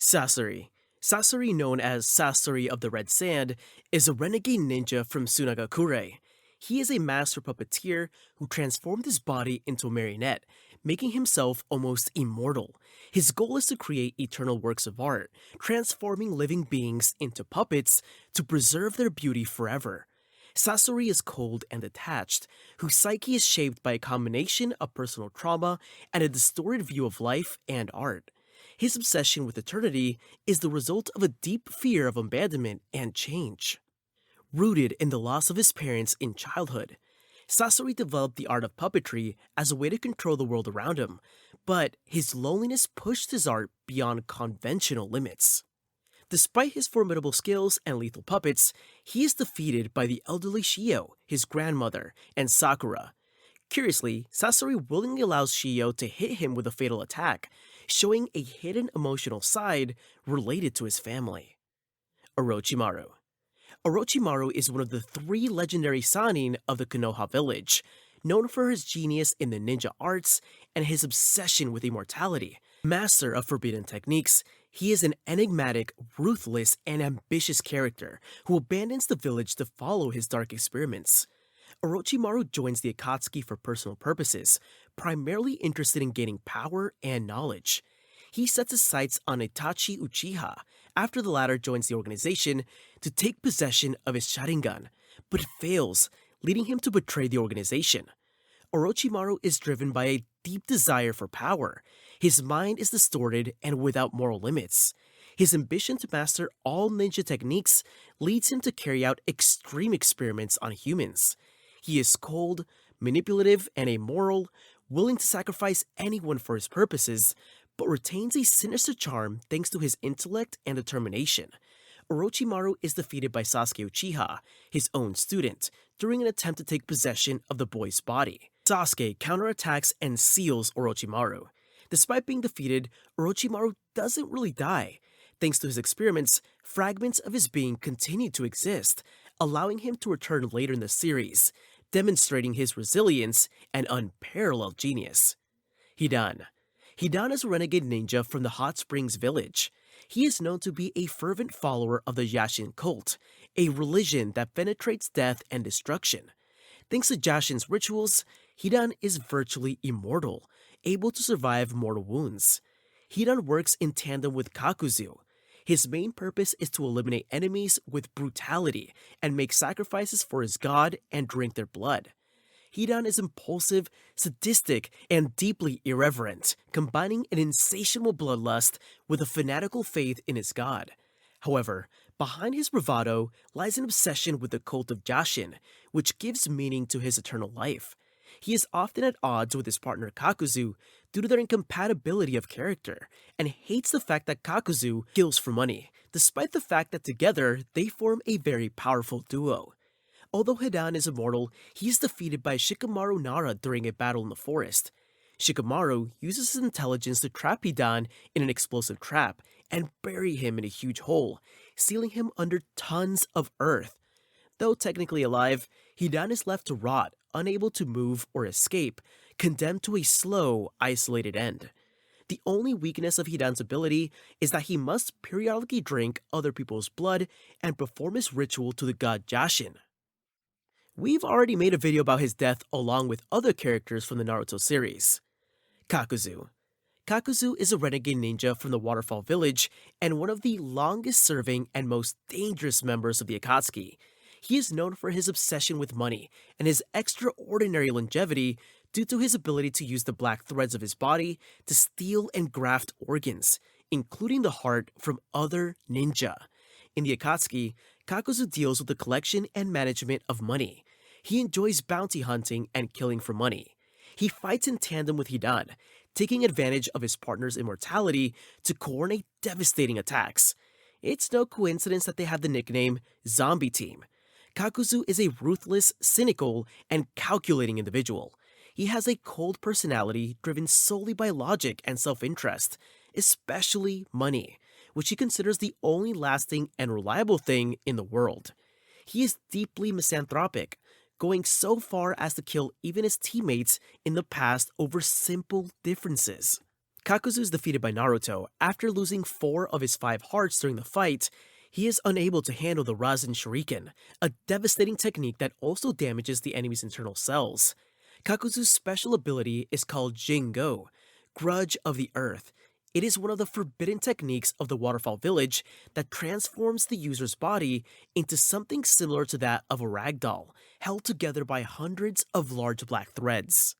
Sasori. Sasori, known as Sasori of the Red Sand, is a renegade ninja from Sunagakure. He is a master puppeteer who transformed his body into a marionette, making himself almost immortal. His goal is to create eternal works of art, transforming living beings into puppets to preserve their beauty forever. Sasori is cold and detached, whose psyche is shaped by a combination of personal trauma and a distorted view of life and art. His obsession with eternity is the result of a deep fear of abandonment and change. Rooted in the loss of his parents in childhood, Sasori developed the art of puppetry as a way to control the world around him, but his loneliness pushed his art beyond conventional limits. Despite his formidable skills and lethal puppets, he is defeated by the elderly Shio, his grandmother, and Sakura. Curiously, Sasori willingly allows Shio to hit him with a fatal attack, showing a hidden emotional side related to his family. Orochimaru. Orochimaru is one of the three legendary Sannin of the Konoha village, known for his genius in the ninja arts and his obsession with immortality. Master of forbidden techniques, he is an enigmatic, ruthless, and ambitious character who abandons the village to follow his dark experiments. Orochimaru joins the Akatsuki for personal purposes, primarily interested in gaining power and knowledge. He sets his sights on Itachi Uchiha after the latter joins the organization to take possession of his Sharingan, but fails, leading him to betray the organization. Orochimaru is driven by a deep desire for power. His mind is distorted and without moral limits. His ambition to master all ninja techniques leads him to carry out extreme experiments on humans. He is cold, manipulative, and amoral, willing to sacrifice anyone for his purposes, but retains a sinister charm thanks to his intellect and determination. Orochimaru is defeated by Sasuke Uchiha, his own student, during an attempt to take possession of the boy's body. Sasuke counterattacks and seals Orochimaru. Despite being defeated, Orochimaru doesn't really die. Thanks to his experiments, fragments of his being continue to exist, allowing him to return later in the series, demonstrating his resilience and unparalleled genius. Hidan. Hidan is a renegade ninja from the Hot Springs village. He is known to be a fervent follower of the Yashin cult, a religion that penetrates death and destruction. Thanks to Jashin's rituals, Hidan is virtually immortal, able to survive mortal wounds. Hidan works in tandem with Kakuzu. His main purpose is to eliminate enemies with brutality and make sacrifices for his god and drink their blood. Hidan is impulsive, sadistic, and deeply irreverent, combining an insatiable bloodlust with a fanatical faith in his god. However, behind his bravado lies an obsession with the cult of Jashin, which gives meaning to his eternal life. He is often at odds with his partner Kakuzu due to their incompatibility of character, and hates the fact that Kakuzu kills for money, despite the fact that together they form a very powerful duo. Although Hidan is immortal, he is defeated by Shikamaru Nara during a battle in the forest. Shikamaru uses his intelligence to trap Hidan in an explosive trap and bury him in a huge hole, sealing him under tons of earth. Though technically alive, Hidan is left to rot, unable to move or escape, condemned to a slow, isolated end. The only weakness of Hidan's ability is that he must periodically drink other people's blood and perform his ritual to the god Jashin. We've already made a video about his death along with other characters from the Naruto series. Kakuzu. Kakuzu is a renegade ninja from the Waterfall Village and one of the longest serving and most dangerous members of the Akatsuki. He is known for his obsession with money and his extraordinary longevity due to his ability to use the black threads of his body to steal and graft organs, including the heart from other ninja. In the Akatsuki, Kakuzu deals with the collection and management of money. He enjoys bounty hunting and killing for money. He fights in tandem with Hidan, taking advantage of his partner's immortality to coordinate devastating attacks. It's no coincidence that they have the nickname Zombie Team. Kakuzu is a ruthless, cynical, and calculating individual. He has a cold personality driven solely by logic and self-interest, especially money, which he considers the only lasting and reliable thing in the world. He is deeply misanthropic, going so far as to kill even his teammates in the past over simple differences. Kakuzu is defeated by Naruto. After losing 4 of his 5 hearts during the fight, he is unable to handle the Rasen Shuriken, a devastating technique that also damages the enemy's internal cells. Kakuzu's special ability is called Jingo, Grudge of the Earth. It is one of the forbidden techniques of the Waterfall Village that transforms the user's body into something similar to that of a ragdoll, held together by hundreds of large black threads.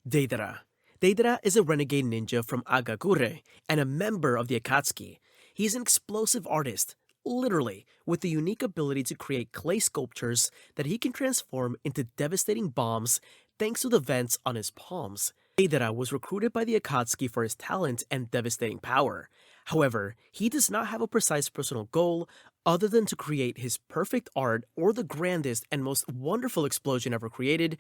Deidara. Deidara is a renegade ninja from Agakure and a member of the Akatsuki. He is an explosive artist, literally, with the unique ability to create clay sculptures that he can transform into devastating bombs thanks to the vents on his palms. Deidara was recruited by the Akatsuki for his talent and devastating power. However, he does not have a precise personal goal other than to create his perfect art or the grandest and most wonderful explosion ever created.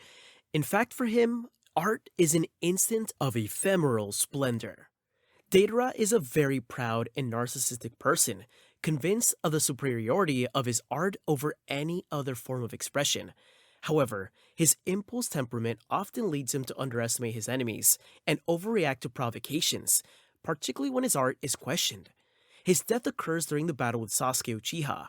In fact, for him, art is an instant of ephemeral splendor. Deidara is a very proud and narcissistic person, convinced of the superiority of his art over any other form of expression. However, his impulse temperament often leads him to underestimate his enemies and overreact to provocations, particularly when his art is questioned. His death occurs during the battle with Sasuke Uchiha.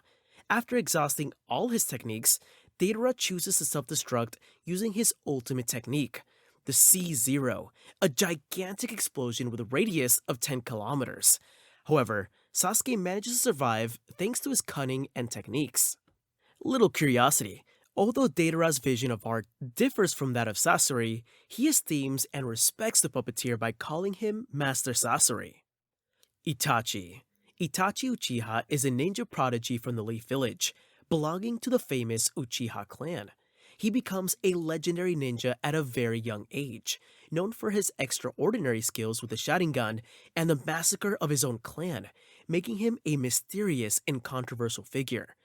After exhausting all his techniques, Deidara chooses to self-destruct using his ultimate technique, the C-Zero, a gigantic explosion with a radius of 10 kilometers. However, Sasuke manages to survive thanks to his cunning and techniques. Little curiosity. Although Deidara's vision of art differs from that of Sasori, he esteems and respects the puppeteer by calling him Master Sasori. Itachi. Itachi Uchiha is a ninja prodigy from the Leaf Village, belonging to the famous Uchiha clan. He becomes a legendary ninja at a very young age, known for his extraordinary skills with the Sharingan and the massacre of his own clan, making him a mysterious and controversial figure.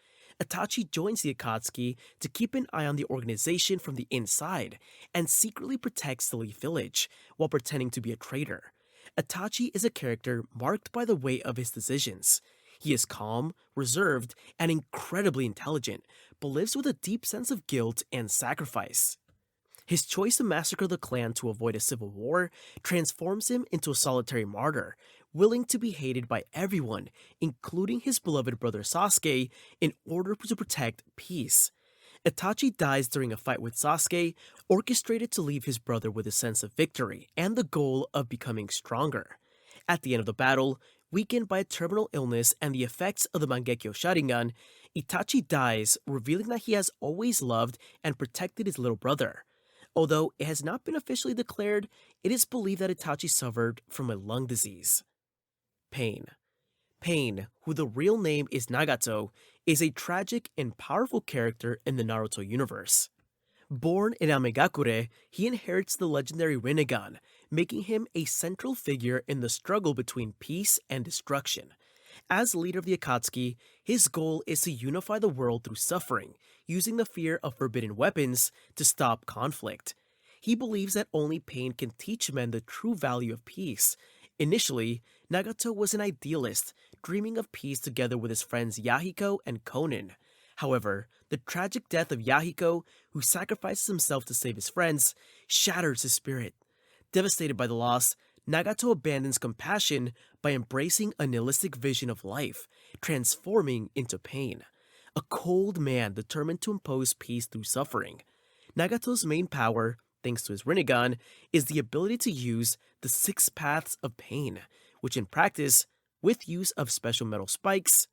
Itachi joins the Akatsuki to keep an eye on the organization from the inside and secretly protects the Leaf Village while pretending to be a traitor. Itachi is a character marked by the weight of his decisions. He is calm, reserved, and incredibly intelligent, but lives with a deep sense of guilt and sacrifice. His choice to massacre the clan to avoid a civil war transforms him into a solitary martyr, willing to be hated by everyone, including his beloved brother Sasuke, in order to protect peace. Itachi dies during a fight with Sasuke, orchestrated to leave his brother with a sense of victory and the goal of becoming stronger. At the end of the battle, weakened by a terminal illness and the effects of the Mangekyo Sharingan, Itachi dies, revealing that he has always loved and protected his little brother. Although it has not been officially declared, it is believed that Itachi suffered from a lung disease. Pain. Pain, who the real name is Nagato, is a tragic and powerful character in the Naruto universe. Born in Amegakure, he inherits the legendary Rinnegan, making him a central figure in the struggle between peace and destruction. As leader of the Akatsuki, his goal is to unify the world through suffering, using the fear of forbidden weapons to stop conflict. He believes that only pain can teach men the true value of peace. Initially, Nagato was an idealist, dreaming of peace together with his friends Yahiko and Konan. However, the tragic death of Yahiko, who sacrifices himself to save his friends, shatters his spirit. Devastated by the loss, Nagato abandons compassion by embracing a nihilistic vision of life, transforming into pain. A cold man determined to impose peace through suffering. Nagato's main power, thanks to his Rinnegan, is the ability to use the 6 paths of pain, which in practice, with use of special metal spikes,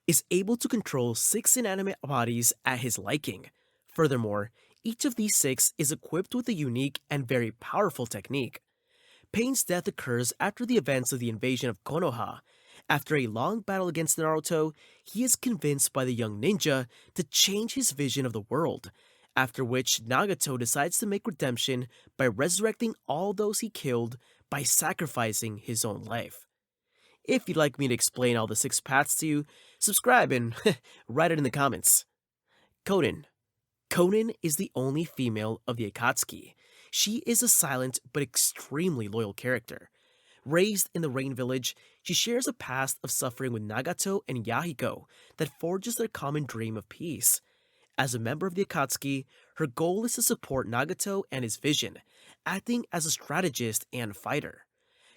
is able to control 6 inanimate bodies at his liking. Furthermore, each of these 6 is equipped with a unique and very powerful technique. Pain's death occurs after the events of the invasion of Konoha. After a long battle against Naruto, he is convinced by the young ninja to change his vision of the world, after which Nagato decides to make redemption by resurrecting all those he killed by sacrificing his own life. If you'd like me to explain all the 6 paths to you, subscribe and write it in the comments. Konan. Konan is the only female of the Akatsuki. She is a silent but extremely loyal character. Raised in the Rain Village, she shares a past of suffering with Nagato and Yahiko that forges their common dream of peace. As a member of the Akatsuki, her goal is to support Nagato and his vision, acting as a strategist and fighter.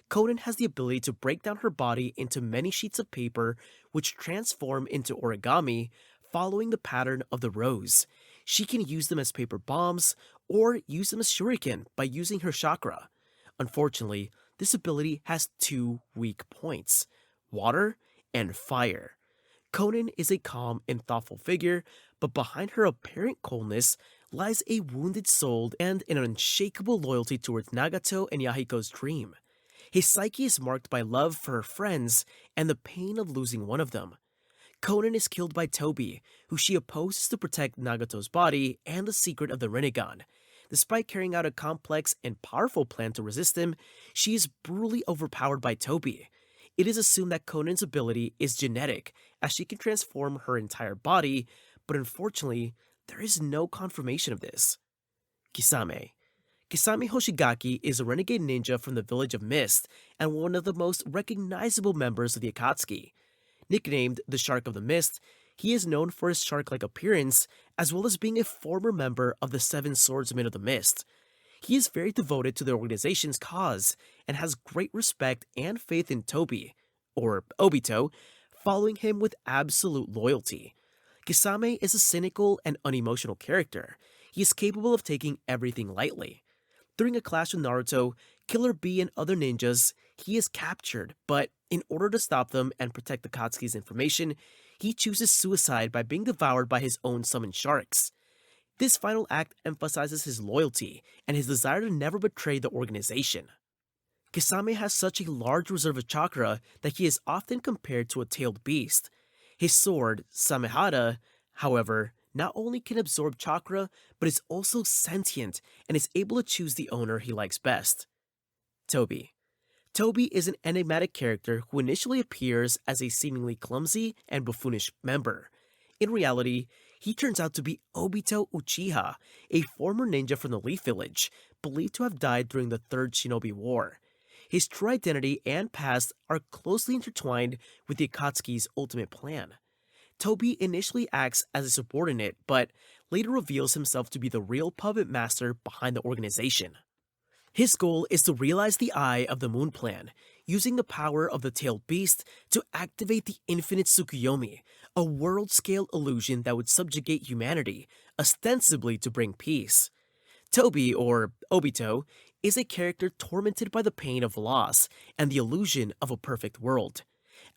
Konan has the ability to break down her body into many sheets of paper, which transform into origami, following the pattern of the rose. She can use them as paper bombs, or use them as shuriken by using her chakra. Unfortunately, this ability has two weak points: water and fire. Konan is a calm and thoughtful figure, but behind her apparent coldness lies a wounded soul and an unshakable loyalty towards Nagato and Yahiko's dream. His psyche is marked by love for her friends and the pain of losing one of them. Konan is killed by Tobi, who she opposes to protect Nagato's body and the secret of the Rinnegan. Despite carrying out a complex and powerful plan to resist him, she is brutally overpowered by Tobi. It is assumed that Konan's ability is genetic, as she can transform her entire body, but unfortunately, there is no confirmation of this. Kisame. Kisame Hoshigaki is a renegade ninja from the village of Mist and one of the most recognizable members of the Akatsuki. Nicknamed the Shark of the Mist, he is known for his shark-like appearance, as well as being a former member of the Seven Swordsmen of the Mist. He is very devoted to the organization's cause and has great respect and faith in Tobi, or Obito, following him with absolute loyalty. Kisame is a cynical and unemotional character. He is capable of taking everything lightly. During a clash with Naruto, Killer Bee and other ninjas, he is captured, but in order to stop them and protect the Katsuki's information, he chooses suicide by being devoured by his own summoned sharks. This final act emphasizes his loyalty and his desire to never betray the organization. Kisame has such a large reserve of chakra that he is often compared to a tailed beast. His sword, Samehada, however, not only can absorb chakra, but is also sentient and is able to choose the owner he likes best. Tobi. Tobi is an enigmatic character who initially appears as a seemingly clumsy and buffoonish member. In reality, he turns out to be Obito Uchiha, a former ninja from the Leaf Village, believed to have died during the Third Shinobi War. His true identity and past are closely intertwined with the Akatsuki's ultimate plan. Tobi initially acts as a subordinate, but later reveals himself to be the real puppet master behind the organization. His goal is to realize the Eye of the Moon plan, using the power of the tailed beast to activate the infinite Tsukuyomi, a world-scale illusion that would subjugate humanity, ostensibly to bring peace. Tobi, or Obito, is a character tormented by the pain of loss and the illusion of a perfect world.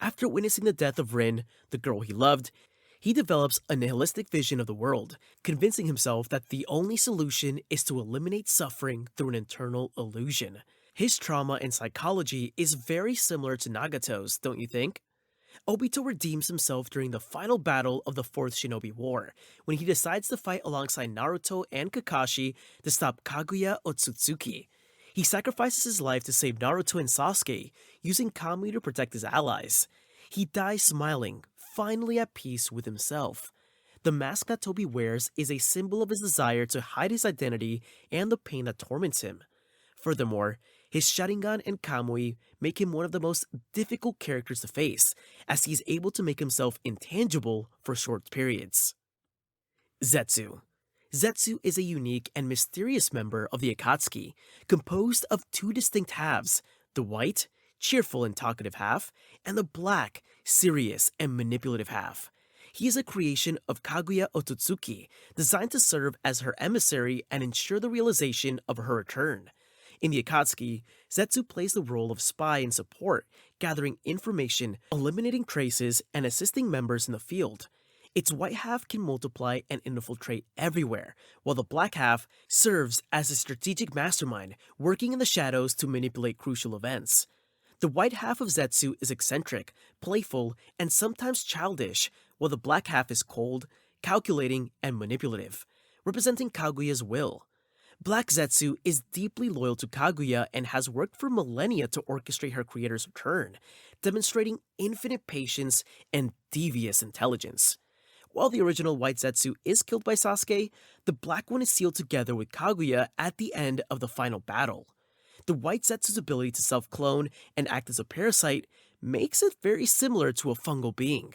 After witnessing the death of Rin, the girl he loved, he develops a nihilistic vision of the world, convincing himself that the only solution is to eliminate suffering through an internal illusion. His trauma and psychology is very similar to Nagato's, don't you think? Obito redeems himself during the final battle of the Fourth Shinobi War, when he decides to fight alongside Naruto and Kakashi to stop Kaguya Otsutsuki. He sacrifices his life to save Naruto and Sasuke, using Kamui to protect his allies. He dies smiling, finally at peace with himself. The mask that Tobi wears is a symbol of his desire to hide his identity and the pain that torments him. Furthermore, his Sharingan and Kamui make him one of the most difficult characters to face, as he is able to make himself intangible for short periods. Zetsu. Zetsu is a unique and mysterious member of the Akatsuki, composed of two distinct halves: the white, cheerful and talkative half, and the black, serious and manipulative half. He is a creation of Kaguya Otsutsuki, designed to serve as her emissary and ensure the realization of her return. In the Akatsuki, Zetsu plays the role of spy and support, gathering information, eliminating traces, and assisting members in the field. Its white half can multiply and infiltrate everywhere, while the black half serves as a strategic mastermind, working in the shadows to manipulate crucial events. The white half of Zetsu is eccentric, playful, and sometimes childish, while the black half is cold, calculating, and manipulative, representing Kaguya's will. Black Zetsu is deeply loyal to Kaguya and has worked for millennia to orchestrate her creator's return, demonstrating infinite patience and devious intelligence. While the original white Zetsu is killed by Sasuke, the black one is sealed together with Kaguya at the end of the final battle. The white Zetsu's ability to self-clone and act as a parasite makes it very similar to a fungal being.